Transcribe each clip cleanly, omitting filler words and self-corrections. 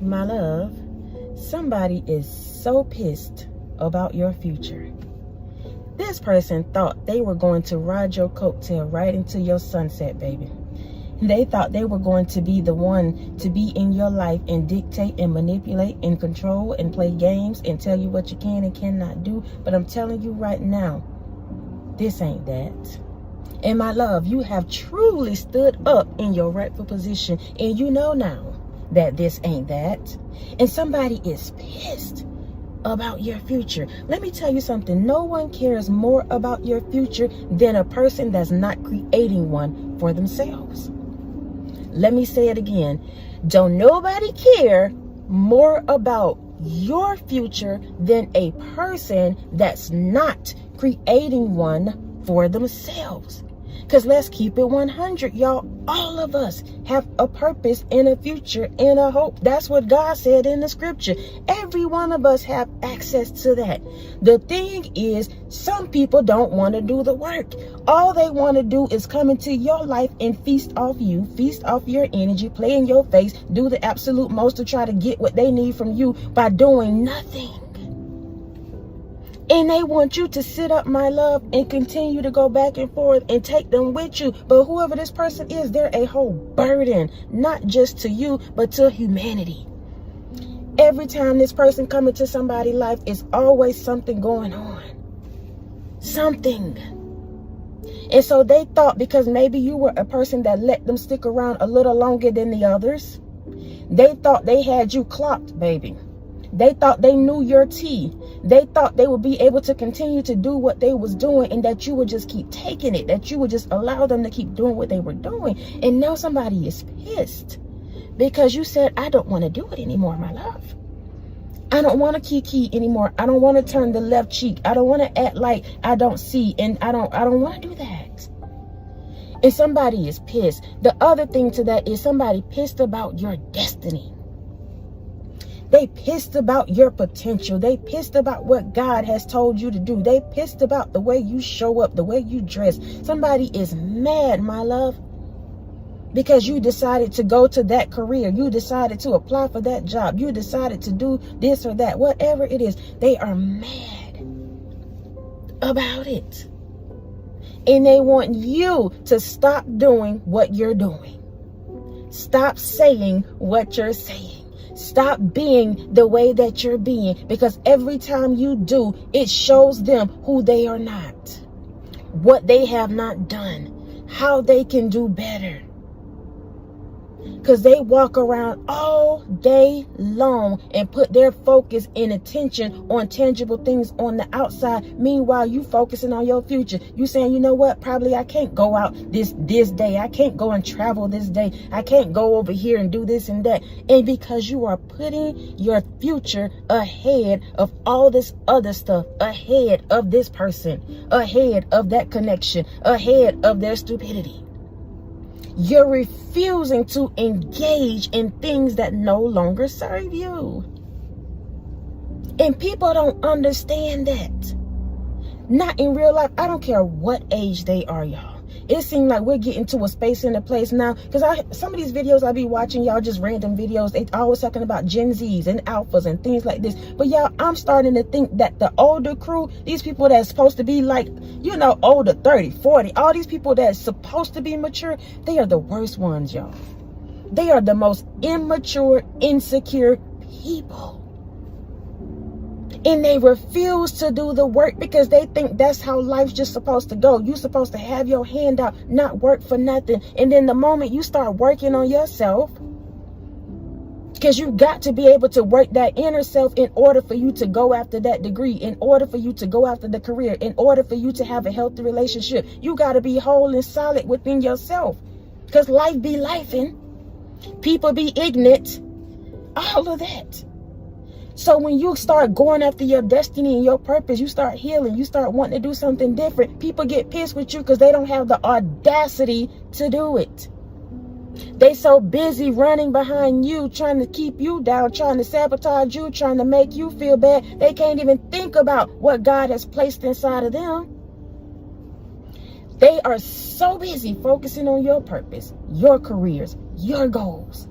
My love, somebody is so pissed about your future. This person thought they were going to ride your coattail right into your sunset, baby. They thought they were going to be the one to be in your life and dictate and manipulate and control and play games and tell you what you can and cannot do. But I'm telling you right now, this ain't that. And my love, you have truly stood up in your rightful position, and you know now that this ain't that. And somebody is pissed about your future. Let me tell you something. No one cares more about your future than a person that's not creating one for themselves. Let me say it again. Don't nobody care more about your future than a person that's not creating one for themselves. Because let's keep it 100, y'all. All of us have a purpose and a future and a hope. That's what God said in the scripture. Every one of us have access to that. The thing is, some people don't want to do the work. All they want to do is come into your life and feast off you, feast off your energy, play in your face, do the absolute most to try to get what they need from you by doing nothing. And they want you to sit up, my love, and continue to go back and forth and take them with you. But whoever this person is, they're a whole burden, not just to you, but to humanity. Every time this person comes into somebody's life, it's always something going on. Something. And so they thought because maybe you were a person that let them stick around a little longer than the others, they thought they had you clocked, baby. They thought they knew your tea. They thought they would be able to continue to do what they was doing and that you would just keep taking it, that you would just allow them to keep doing what they were doing. And now somebody is pissed because you said, I don't want to do it anymore, my love. I don't want to kiki anymore. I don't want to turn the left cheek. I don't want to act like I don't see, and I don't want to do that. And somebody is pissed. The other thing to that is somebody pissed about your destiny. They pissed about your potential. They pissed about what God has told you to do. They pissed about the way you show up, the way you dress. Somebody is mad, my love, because you decided to go to that career. You decided to apply for that job. You decided to do this or that, whatever it is. They are mad about it. And they want you to stop doing what you're doing. Stop saying what you're saying. Stop being the way that you're being, because every time you do, it shows them who they are not, what they have not done, how they can do better. Because they walk around all day long and put their focus and attention on tangible things on the outside. Meanwhile, you focusing on your future. You saying, you know what? Probably I can't go out this day. I can't go and travel this day. I can't go over here and do this and that. And because you are putting your future ahead of all this other stuff, ahead of this person, ahead of that connection, ahead of their stupidity. You're refusing to engage in things that no longer serve you. And people don't understand that. Not in real life. I don't care what age they are, y'all. It seems like we're getting to a space and a place now. Because some of these videos I be watching, y'all, just random videos. They always talking about Gen Zs and alphas and things like this. But y'all, I'm starting to think that the older crew, these people that's supposed to be like, you know, older, 30, 40, all these people that's supposed to be mature, they are the worst ones, y'all. They are the most immature, insecure people. And they refuse to do the work because they think that's how life's just supposed to go. You're supposed to have your hand out, not work for nothing. And then the moment you start working on yourself, because you got to be able to work that inner self in order for you to go after that degree, in order for you to go after the career, in order for you to have a healthy relationship. You got to be whole and solid within yourself, because life be lifing. People be ignorant. All of that. So when you start going after your destiny and your purpose, you start healing, you start wanting to do something different, people get pissed with you because they don't have the audacity to do it. They so busy running behind you, trying to keep you down, trying to sabotage you, trying to make you feel bad. They can't even think about what God has placed inside of them. They are so busy focusing on your purpose, your careers, your goals.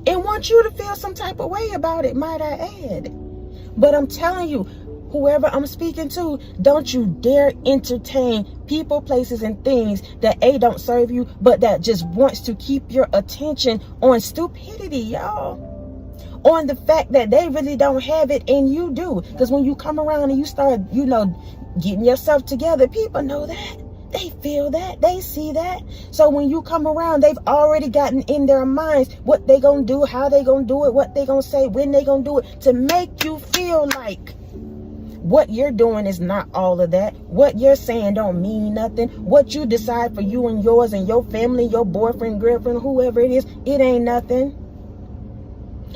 and want you to feel some type of way about it, might I add. But I'm telling you, whoever I'm speaking to, don't you dare entertain people, places, and things that don't serve you, but that just wants to keep your attention on stupidity, y'all. On the fact that they really don't have it and you do. Because when you come around and you start, getting yourself together, people know that. They feel that. They see that. So when you come around, they've already gotten in their minds what they gonna do, how they gonna do it, what they gonna say, when they gonna do it, to make you feel like what you're doing is not all of that. What you're saying don't mean nothing. What you decide for you and yours and your family, your boyfriend, girlfriend, whoever it is, it ain't nothing.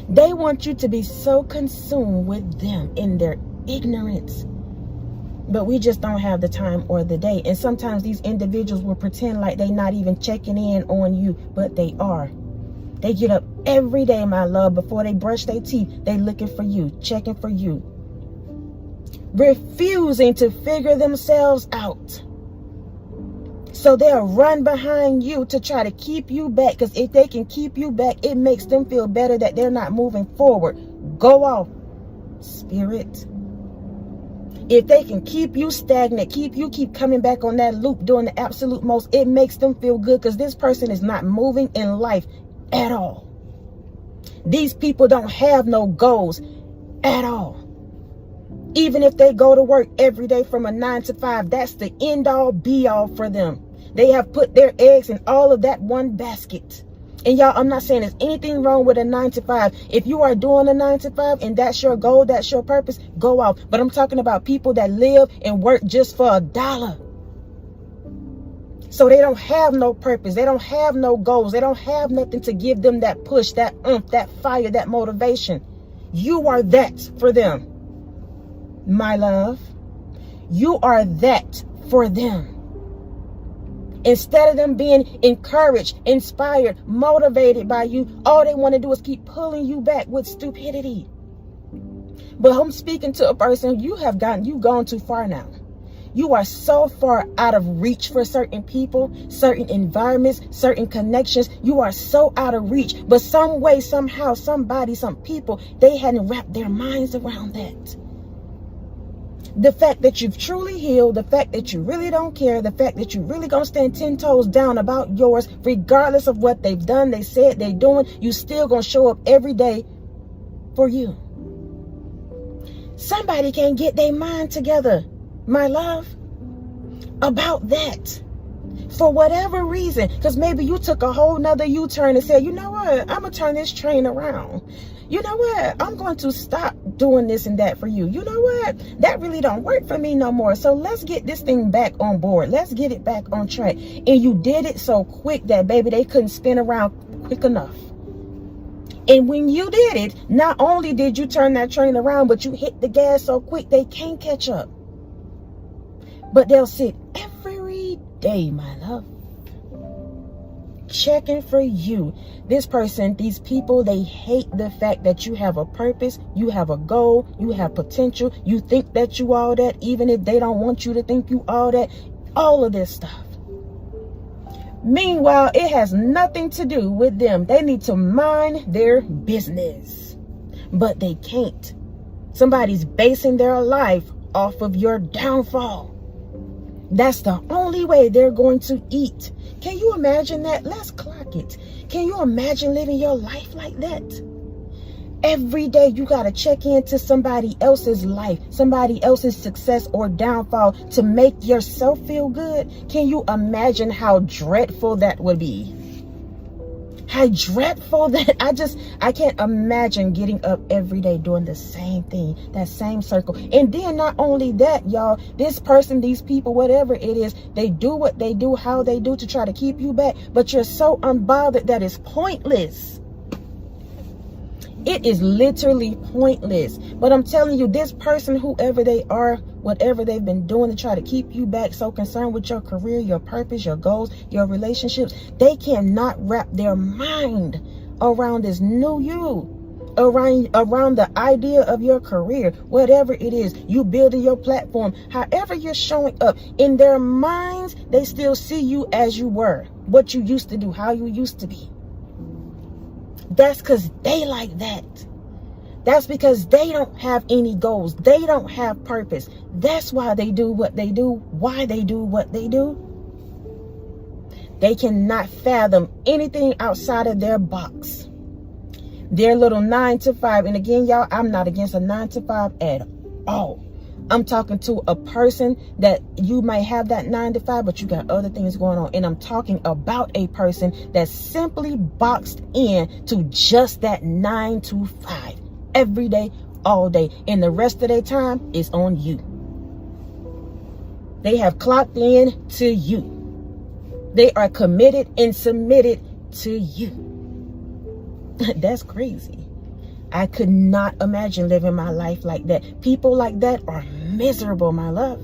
They want you to be so consumed with them in their ignorance. But we just don't have the time or the day. And sometimes these individuals will pretend like they're not even checking in on you, but they are. They get up every day, my love, before they brush their teeth. They looking for you, checking for you, refusing to figure themselves out. So they'll run behind you to try to keep you back. Because if they can keep you back, it makes them feel better that they're not moving forward. Go off, spirit. If they can keep you stagnant, keep coming back on that loop, doing the absolute most, it makes them feel good because this person is not moving in life at all. These people don't have no goals at all. Even if they go to work every day from a 9 to 5, that's the end all be all for them. They have put their eggs in all of that one basket. And y'all, I'm not saying there's anything wrong with a 9 to 5. If you are doing a 9 to 5 and that's your goal, that's your purpose, go out. But I'm talking about people that live and work just for $1. So they don't have no purpose. They don't have no goals. They don't have nothing to give them that push, that oomph, that fire, that motivation. You are that for them, my love. You are that for them. Instead of them being encouraged, inspired, motivated by you, all they want to do is keep pulling you back with stupidity. But I'm speaking to a person, you've gone too far now. You are so far out of reach for certain people, certain environments, certain connections. You are so out of reach. But some way, somehow, somebody, some people, they hadn't wrapped their minds around that. The fact that you've truly healed, the fact that you really don't care, the fact that you really gonna stand 10 toes down about yours, regardless of what they've done, they said, they're doing, you still gonna show up every day for you. Somebody can't get their mind together, my love, about that. For whatever reason, because maybe you took a whole nother U-turn and said, you know what, I'm gonna turn this train around. You know what, I'm going to stop doing this and that for you. You know what, that really don't work for me no more. So let's get this thing back on board. Let's get it back on track. And you did it so quick that, baby, they couldn't spin around quick enough. And when you did it, not only did you turn that train around, but you hit the gas so quick they can't catch up. But they'll sit every day, my love, checking for you. This person, these people, they hate the fact that you have a purpose, you have a goal, you have potential, you think that you all that, even if they don't want you to think you all that, all of this stuff. Meanwhile, it has nothing to do with them. They need to mind their business, but they can't. Somebody's basing their life off of your downfall. That's the only way they're going to eat. Can you imagine that? Let's clock it. Can you imagine living your life like that? Every day you got to check into somebody else's life, somebody else's success or downfall to make yourself feel good. Can you imagine how dreadful that would be? How dreadful that I can't imagine getting up every day doing the same thing, that same circle. And then not only that, y'all, this person, these people, whatever it is, they do what they do, how they do to try to keep you back. But you're so unbothered that it's pointless. It is literally pointless. But I'm telling you, this person, whoever they are, whatever they've been doing to try to keep you back, so concerned with your career, your purpose, your goals, your relationships, they cannot wrap their mind around this new you, around the idea of your career, whatever it is, you building your platform, however you're showing up. In their minds, they still see you as you were, what you used to do, how you used to be. That's because they like that. That's because they don't have any goals. They don't have purpose. That's why they do what they do. Why they do what they do. They cannot fathom anything outside of their box. Their little 9 to 5. And again, y'all, I'm not against a 9 to 5 at all. I'm talking to a person that you might have that 9 to 5, but you got other things going on. And I'm talking about a person that's simply boxed in to just that 9 to 5 every day, all day. And the rest of their time is on you. They have clocked in to you. They are committed and submitted to you. That's crazy. I could not imagine living my life like that. People like that are miserable, my love.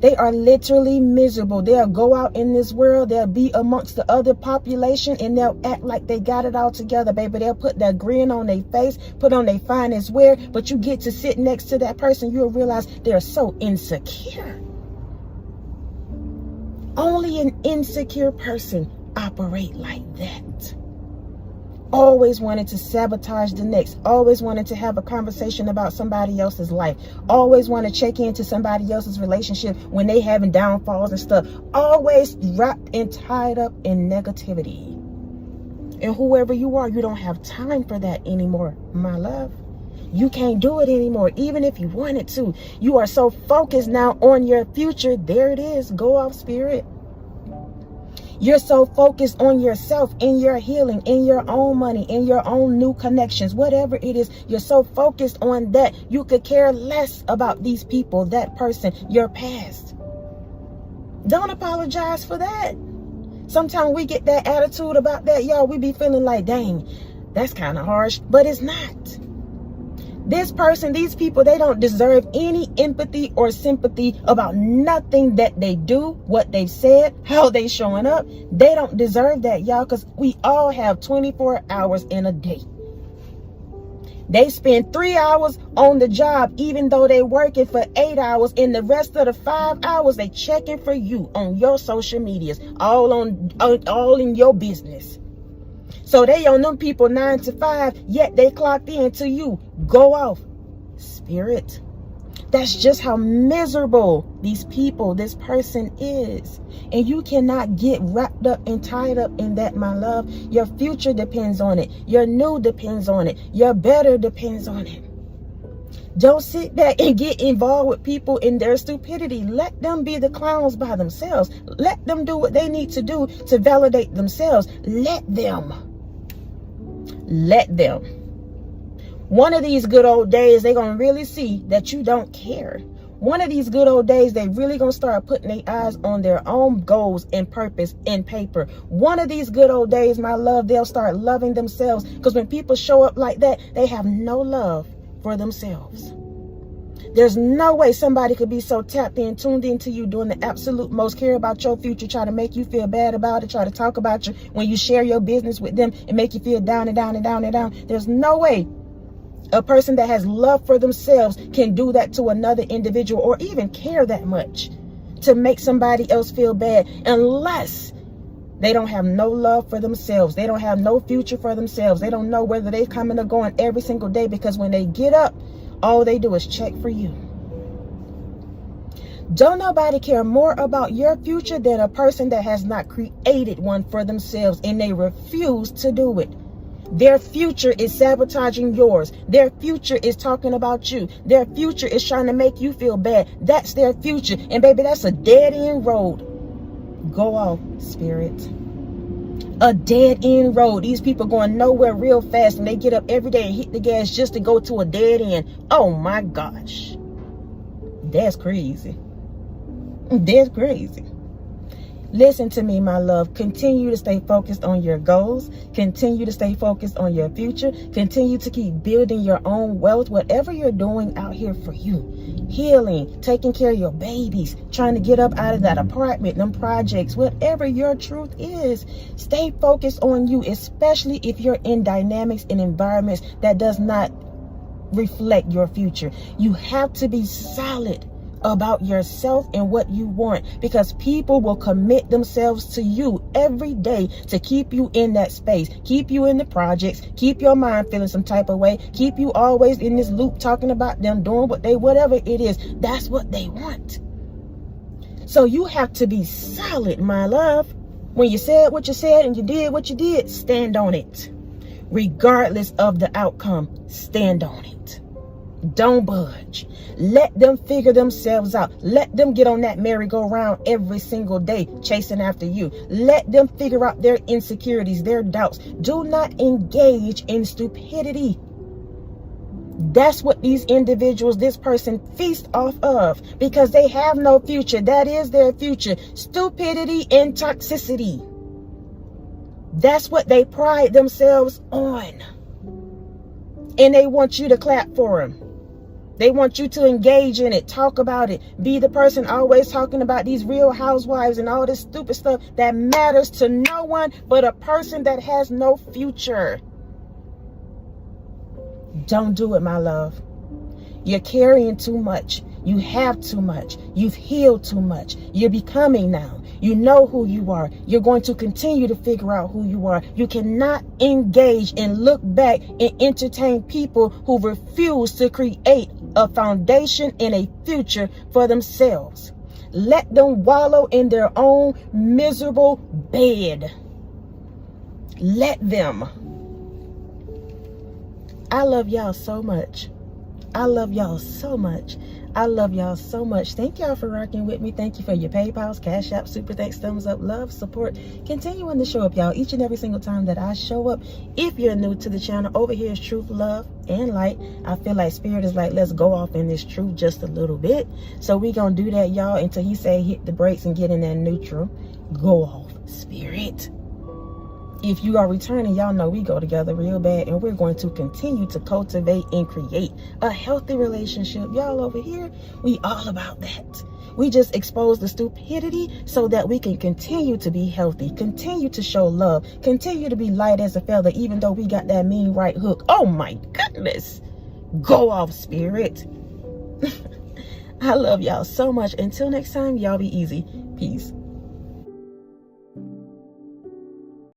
They are literally miserable. They'll go out in this world. They'll be amongst the other population and they'll act like they got it all together, baby. They'll put that grin on their face, put on their finest wear. But you get to sit next to that person, you'll realize they're so insecure. Only an insecure person operate like that. Always wanted to sabotage the next. Always wanted to have a conversation about somebody else's life. Always want to check into somebody else's relationship when they having downfalls and stuff. Always wrapped and tied up in negativity. And whoever you are, you don't have time for that anymore, my love. You can't do it anymore, even if you wanted to. You are so focused now on your future. There it is. Go off, spirit. You're so focused on yourself, in your healing, in your own money, in your own new connections, whatever it is. You're so focused on that. You could care less about these people, that person, your past. Don't apologize for that. Sometimes we get that attitude about that, y'all. We be feeling like, dang, that's kind of harsh, but it's not. This person, these people, they don't deserve any empathy or sympathy about nothing that they do, what they've said, how they showing up. They don't deserve that, y'all, because we all have 24 hours in a day. They spend 3 hours on the job, even though they working for 8 hours. In the rest of the 5 hours, they checking for you on your social medias, all in your business. So they on them people 9 to 5, yet they clocked in to you. Go off, spirit. That's just how miserable these people, this person is. And you cannot get wrapped up and tied up in that, my love. Your future depends on it. Your new depends on it. Your better depends on it. Don't sit back and get involved with people in their stupidity. Let them be the clowns by themselves. Let them do what they need to do to validate themselves. Let them. Let them. One of these good old days, they're going to really see that you don't care. One of these good old days, they really going to start putting their eyes on their own goals and purpose in paper. One of these good old days, my love, they'll start loving themselves. Because when people show up like that, they have no love for themselves. There's no way somebody could be so tapped in, tuned into you, doing the absolute most, care about your future, try to make you feel bad about it, try to talk about you when you share your business with them and make you feel down and down and down and down. There's no way a person that has love for themselves can do that to another individual or even care that much to make somebody else feel bad, unless they don't have no love for themselves. They don't have no future for themselves. They don't know whether they're coming or going every single day, because when they get up, all they do is check for you. Don't nobody care more about your future than a person that has not created one for themselves, and they refuse to do it. Their future is sabotaging yours. Their future is talking about you. Their future is trying to make you feel bad. That's their future. And baby, that's a dead end road. Go off, spirit. A dead end road. These people going nowhere real fast, and they get up every day and hit the gas just to go to a dead end. Oh my gosh. That's crazy. That's crazy. Listen to me, my love. Continue to stay focused on your goals. Continue to stay focused on your future. Continue to keep building your own wealth, whatever you're doing out here for you. Healing, taking care of your babies, trying to get up out of that apartment, them projects, whatever your truth is. Stay focused on you, especially if you're in dynamics and environments that does not reflect your future. You have to be solid about yourself and what you want, because people will commit themselves to you every day to keep you in that space, keep you in the projects, keep your mind feeling some type of way, keep you always in this loop talking about them doing whatever it is. That's what they want. So you have to be solid, my love. When you said what you said and you did what you did, stand on it. Regardless of the outcome, stand on it. Don't budge. Let them figure themselves out. Let them get on that merry-go-round every single day chasing after you. Let them figure out their insecurities, their doubts. Do not engage in stupidity. That's what these individuals, this person feast off of, because they have no future. That is their future. Stupidity and toxicity. That's what they pride themselves on. And they want you to clap for them. They want you to engage in it, talk about it, be the person always talking about these real housewives and all this stupid stuff that matters to no one but a person that has no future. Don't do it, my love. You're carrying too much. You have too much. You've healed too much. You're becoming now. You know who you are. You're going to continue to figure out who you are. You cannot engage and look back and entertain people who refuse to create a foundation and a future for themselves. Let them wallow in their own miserable bed. Let them. I love y'all so much. I love y'all so much. I love y'all so much. Thank y'all for rocking with me. Thank you for your PayPals, Cashapp, super thanks, thumbs up, love, support. Continuing to show up, y'all, each and every single time that I show up. If you're new to the channel, over here is truth, love, and light. I feel like Spirit is like, let's go off in this truth just a little bit. So we gonna do that, y'all, until he say hit the brakes and get in that neutral. Go off, Spirit. If you are returning, y'all know we go together real bad, and we're going to continue to cultivate and create a healthy relationship. Y'all over here, we all about that. We just expose the stupidity so that we can continue to be healthy, continue to show love, continue to be light as a feather, even though we got that mean right hook. Oh my goodness. Go off, Spirit. I love y'all so much. Until next time, y'all be easy. Peace.